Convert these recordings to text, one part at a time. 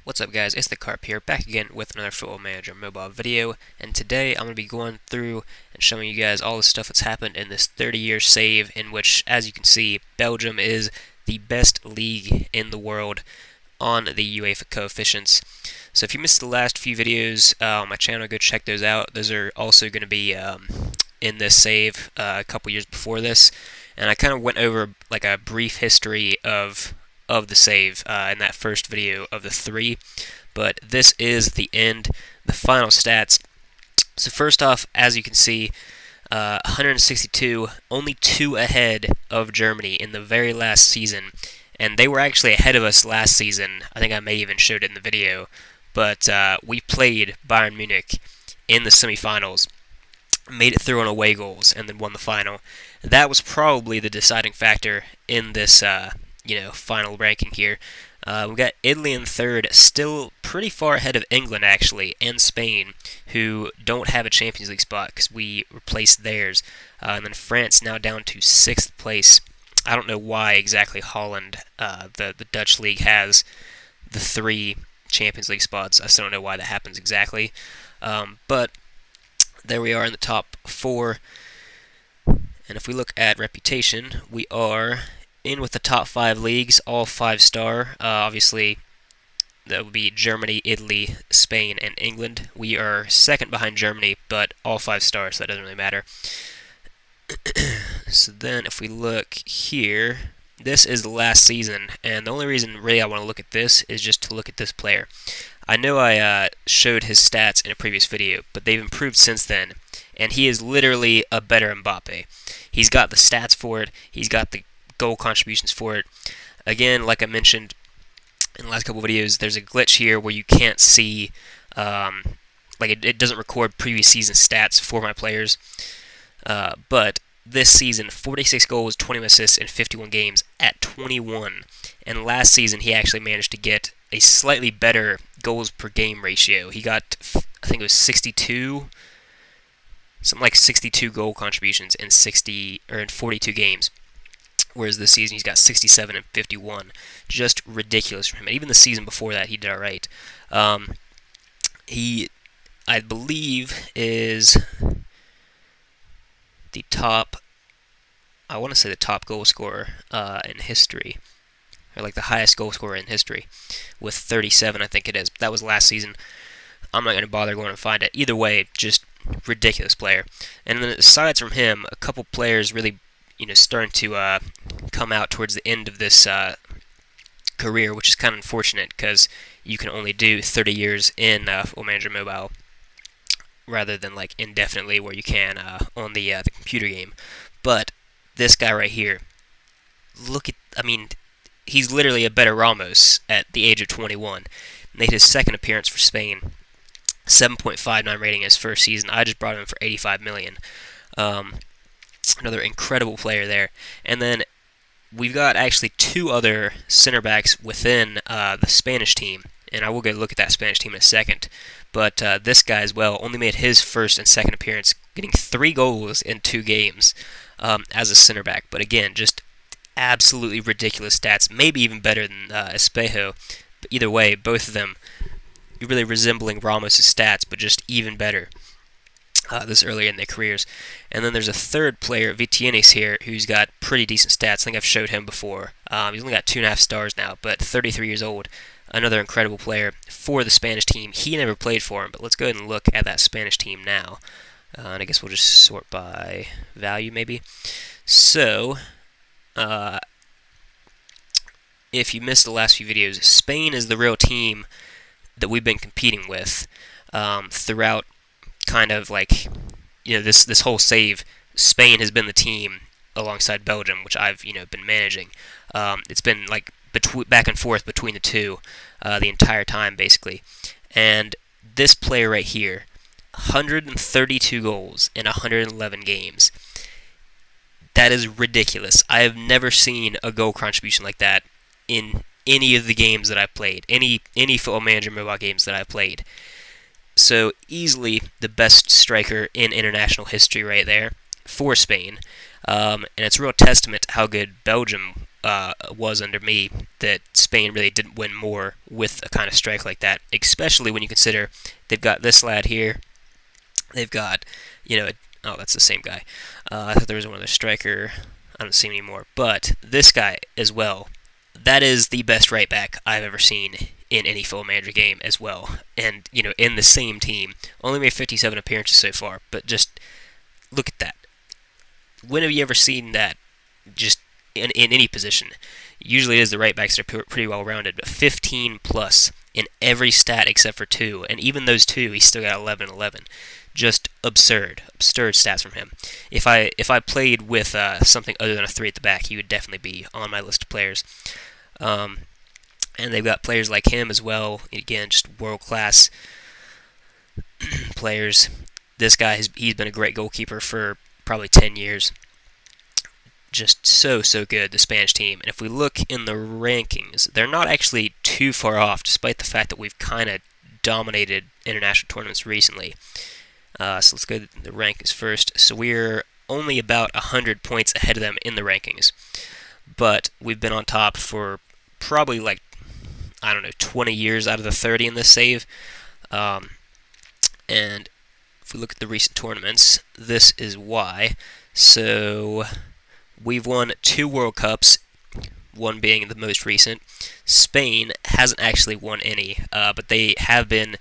What's up guys, it's the Carp here, back again with another Football Manager mobile video, and today I'm going to be going through and showing you guys all the stuff that's happened in this 30-year save, in which, as you can see, Belgium is the best league in the world on the UEFA coefficients. So if you missed the last few videos on my channel, go check those out. Those are also going to be in this save a couple years before this, and I kind of went over like a brief history of the save in that first video of the three, but this is the end, the final stats. So first off, as you can see, 162, only 2 ahead of Germany in the very last season, and they were actually ahead of us last season. I think I may even showed it in the video, but we played Bayern Munich in the semifinals, made it through on away goals, and then won the final. That was probably the deciding factor in this final ranking here. We've got Italy in third, still pretty far ahead of England, actually, and Spain, who don't have a Champions League spot because we replaced theirs. And then France now down to 6th place. I don't know why exactly Holland, the Dutch league, has the 3 Champions League spots. I still don't know why that happens exactly. But there we are in the top 4. And if we look at reputation, we are in with the top 5 leagues, all 5-star. Obviously, that would be Germany, Italy, Spain, and England. We are second behind Germany, but all 5 stars, so that doesn't really matter. So then, if we look here, this is the last season, and the only reason really I want to look at this is just to look at this player. I know I showed his stats in a previous video, but they've improved since then, and he is literally a better Mbappe. He's got the stats for it, he's got the goal contributions for it. Again, like I mentioned in the last couple of videos, there's a glitch here where you can't see, it doesn't record previous season stats for my players. But this season, 46 goals, 20 assists in 51 games at 21. And last season, he actually managed to get a slightly better goals per game ratio. He got, I think it was 62, something like 62 goal contributions in 42 games. Whereas this season he's got 67 and 51. Just ridiculous for him. And even the season before that he did alright. He, I believe, is the top, I want to say the top goal scorer in history. Or like the highest goal scorer in history. With 37, I think it is. But that was last season. I'm not going to bother going and find it. Either way, just ridiculous player. And then aside from him, a couple players really starting to come out towards the end of this career, which is kind of unfortunate because you can only do 30 years in Football Manager Mobile rather than like indefinitely where you can on the computer game. But this guy right here, he's literally a better Ramos at the age of 21. Made his second appearance for Spain, 7.59 rating his first season. I just brought him for 85 million. Another incredible player there. And then we've got actually 2 other center backs within the Spanish team, and I will go look at that Spanish team in a second. But this guy as well only made his first and second appearance, getting 3 goals in 2 games as a center back. But again, just absolutely ridiculous stats, maybe even better than Espejo. But either way, both of them really resembling Ramos' stats, but just even better. This earlier in their careers. And then there's a third player, Vitienes here, who's got pretty decent stats. I think I've showed him before. He's only got 2.5 stars now, but 33 years old. Another incredible player for the Spanish team. He never played for him, but let's go ahead and look at that Spanish team now. And I guess we'll just sort by value, maybe. So, if you missed the last few videos, Spain is the real team that we've been competing with throughout kind of like, this whole save. Spain has been the team alongside Belgium, which I've been managing. It's been like back and forth between the two the entire time basically. And this player right here, 132 goals in 111 games. That is ridiculous. I have never seen a goal contribution like that in any of the games that I've played, any Football Manager mobile games that I've played. So easily the best striker in international history right there for Spain. And it's a real testament to how good Belgium was under me, that Spain really didn't win more with a kind of strike like that, especially when you consider they've got this lad here. They've got, oh, that's the same guy. I thought there was one other striker. I don't see him anymore. But this guy as well, that is the best right back I've ever seen in any Football Manager game as well. And, in the same team. Only made 57 appearances so far, but just look at that. When have you ever seen that just in any position? Usually it is the right backs that are pretty well rounded, but 15 plus in every stat except for 2, and even those 2, he still got 11-11. Just absurd stats from him. If I played with something other than a 3 at the back, he would definitely be on my list of players. And they've got players like him as well. Again, just world-class players. This guy, he's been a great goalkeeper for probably 10 years. Just so good, the Spanish team. And if we look in the rankings, they're not actually too far off, despite the fact that we've kind of dominated international tournaments recently. So let's go to the rankings first. So we're only about 100 points ahead of them in the rankings. But we've been on top for probably 20 years out of the 30 in this save. And if we look at the recent tournaments, this is why. So we've won 2 World Cups, one being the most recent. Spain hasn't actually won any, but they have been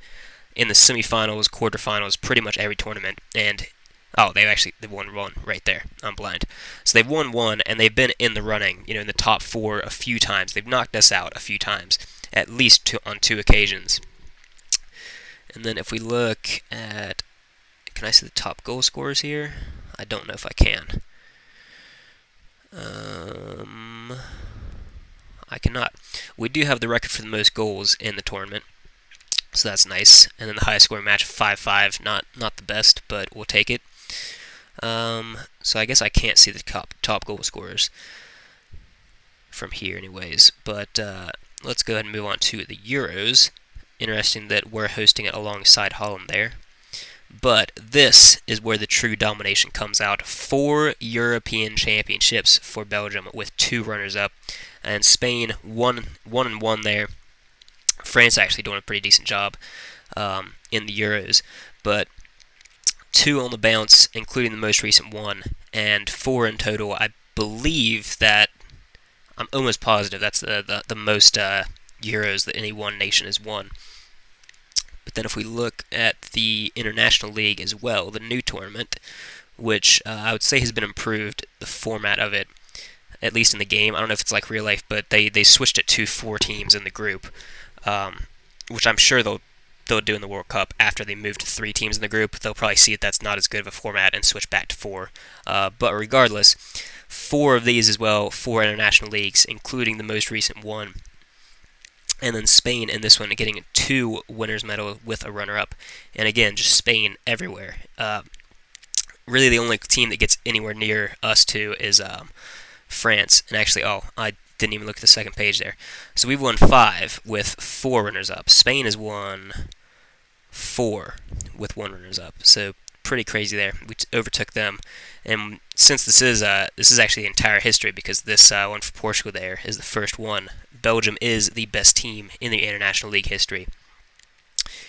in the semifinals, quarterfinals, pretty much every tournament. And they've won one right there. I'm blind. So they've won one, and they've been in the running, in the top 4 a few times. They've knocked us out a few times, at least on 2 occasions. And then if we look at, can I see the top goal scorers here? I don't know if I can. I cannot. We do have the record for the most goals in the tournament, so that's nice. And then the highest scoring match, 5-5. Not the best, but we'll take it. So I guess I can't see the top goal scorers from here anyways. But let's go ahead and move on to the Euros. Interesting that we're hosting it alongside Holland there. But this is where the true domination comes out. 4 European championships for Belgium with 2 runners-up. And Spain, 1-1 there. France actually doing a pretty decent job in the Euros. But 2 on the bounce, including the most recent one, and 4 in total. I believe that, I'm almost positive, that's the most Euros that any one nation has won. But then if we look at the International League as well, the new tournament, which I would say has been improved, the format of it, at least in the game. I don't know if it's like real life, but they switched it to 4 teams in the group, which I'm sure they'll do in the World Cup after they move to 3 teams in the group. They'll probably see that that's not as good of a format and switch back to 4. But regardless, 4 of these as well, 4 international leagues, including the most recent one. And then Spain in this one getting 2 winners' medal with a runner-up. And again, just Spain everywhere. Really the only team that gets anywhere near us two is France. And actually, I didn't even look at the second page there. So we've won 5 with 4 runners-up. Spain has won 4 with 1 runners-up. So pretty crazy there. We overtook them. And since this is actually the entire history, because this one for Portugal there is the first one, Belgium is the best team in the International League history.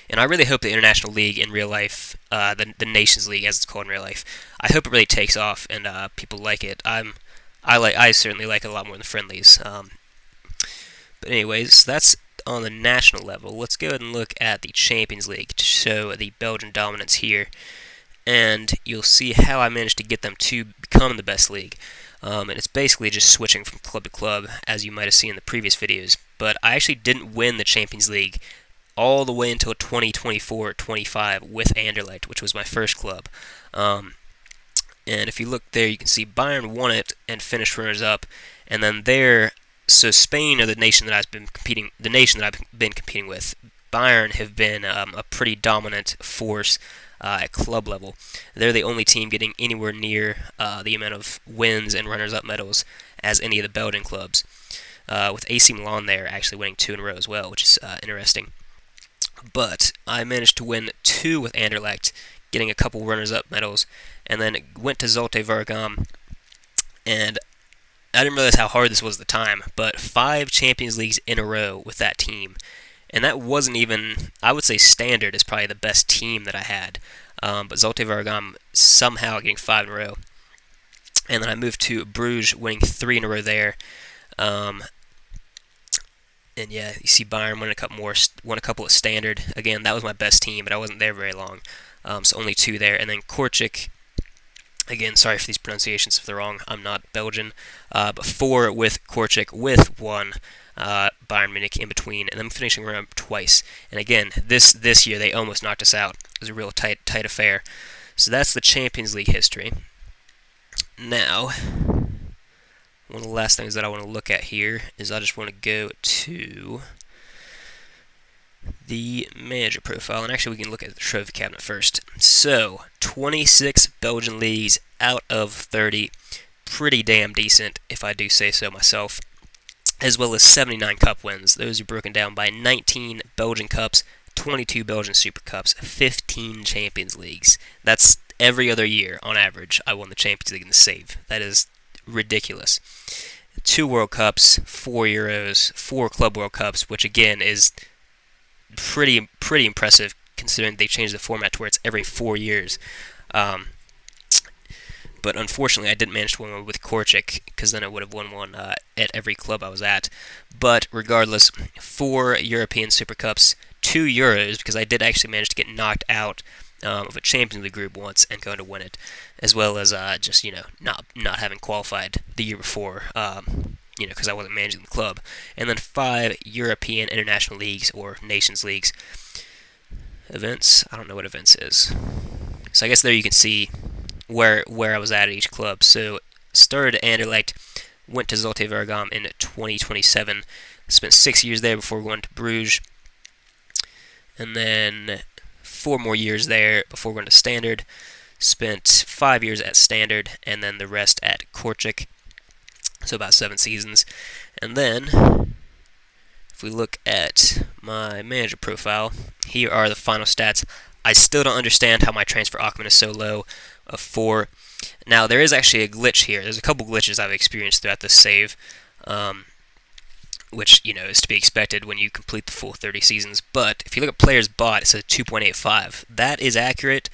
And I really hope the International League in real life, the Nations League as it's called in real life, I hope it really takes off and people like it. I certainly like it a lot more than friendlies. But anyways, that's on the national level. Let's go ahead and look at the Champions League to show the Belgian dominance here. And you'll see how I managed to get them to become the best league. And it's basically just switching from club to club, as you might have seen in the previous videos. But I actually didn't win the Champions League all the way until 2024-25 with Anderlecht, which was my first club. And if you look there, you can see Bayern won it and finished runners-up. And then there, so Spain are the nation that I've been competing. The nation that I've been competing with. Bayern have been a pretty dominant force at club level. They're the only team getting anywhere near the amount of wins and runners-up medals as any of the Belgian clubs, with AC Milan there actually winning 2 in a row as well, which is interesting. But I managed to win 2 with Anderlecht, getting a couple runners-up medals, and then went to Zulte Waregem, and I didn't realize how hard this was at the time, but 5 Champions Leagues in a row with that team. And that wasn't even, I would say Standard is probably the best team that I had. But Zulte Waregem somehow getting 5 in a row. And then I moved to Bruges, winning 3 in a row there. And yeah, you see Bayern won a couple at Standard. Again, that was my best team, but I wasn't there very long. So only 2 there. And then Kortrijk, again, sorry for these pronunciations if they're wrong. I'm not Belgian. But 4 with Kortrijk, with 1 Bayern Munich in between, and then finishing around twice. And again, this year they almost knocked us out. It was a real tight affair. So that's the Champions League history. Now, one of the last things that I want to look at here is I just want to go to the manager profile, and actually we can look at the trophy cabinet first. So, 26 Belgian leagues out of 30. Pretty damn decent, if I do say so myself. As well as 79 cup wins. Those are broken down by 19 Belgian Cups, 22 Belgian Super Cups, 15 Champions Leagues. That's every other year, on average, I won the Champions League in the save. That is ridiculous. 2 World Cups, 4 Euros, 4 Club World Cups, which again is pretty impressive considering they changed the format to where it's every 4 years. But unfortunately, I didn't manage to win one with Kortrijk, because then I would have won one at every club I was at. But regardless, 4 European Super Cups, 2 Euros, because I did actually manage to get knocked out of a Champions League group once and going to win it, as well as just not having qualified the year before, because I wasn't managing the club. And then 5 European International Leagues or Nations Leagues. Events, I don't know what events is. So I guess there you can see where I was at each club. So started at Anderlecht, went to Zulte Waregem in 2027, spent 6 years there before going to Bruges, and then 4 more years there before going to Standard, spent 5 years at Standard, and then the rest at Kortrijk, so about 7 seasons. And then, if we look at my manager profile, here are the final stats. I still don't understand how my transfer Ackman is so low, of 4. Now, there is actually a glitch here. There's a couple glitches I've experienced throughout this save, which, is to be expected when you complete the full 30 seasons. But if you look at players bought, it says 2.85. That is accurate,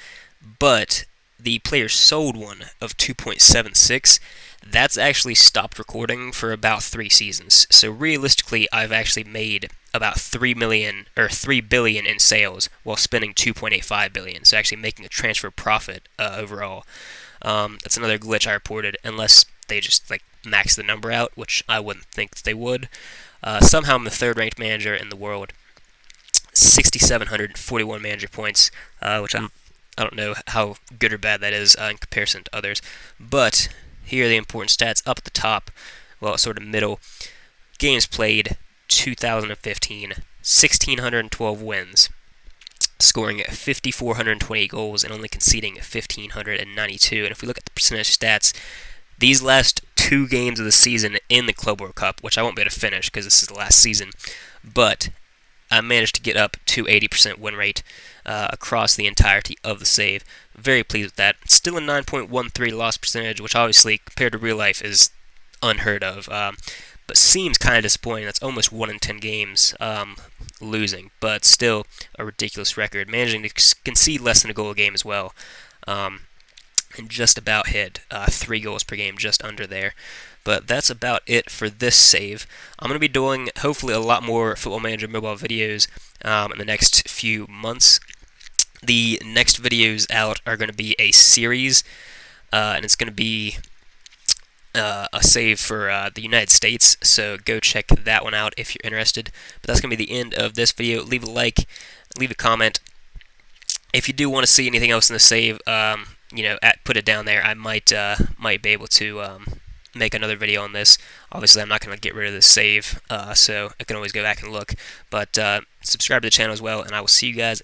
but the players sold one of 2.76. That's actually stopped recording for about 3 seasons. So realistically, I've actually made about 3 billion in sales while spending 2.85 billion. So actually making a transfer profit overall. That's another glitch I reported, unless they just max the number out, which I wouldn't think that they would. Somehow I'm the 3rd ranked manager in the world, 6,741 manager points, which I don't know how good or bad that is in comparison to others. But here are the important stats up at the top, well, sort of middle. Games played, 2015, 1,612 wins, scoring 5,428 goals and only conceding 1,592. And if we look at the percentage stats, these last 2 games of the season in the Club World Cup, which I won't be able to finish because this is the last season, but I managed to get up to 80% win rate across the entirety of the save. Very pleased with that. Still a 9.13 loss percentage, which obviously compared to real life is unheard of, but seems kind of disappointing. That's almost 1 in 10 games losing, but still a ridiculous record. Managing to concede less than a goal a game as well, and just about hit 3 goals per game, just under there. But that's about it for this save. I'm going to be doing, hopefully, a lot more Football Manager mobile videos in the next few months. The next videos out are going to be a series, and it's going to be a save for the United States, so go check that one out if you're interested. But that's going to be the end of this video. Leave a like, leave a comment. If you do want to see anything else in the save, put it down there. I might be able to make another video on this. Obviously, I'm not going to get rid of this save, so I can always go back and look. But subscribe to the channel as well, and I will see you guys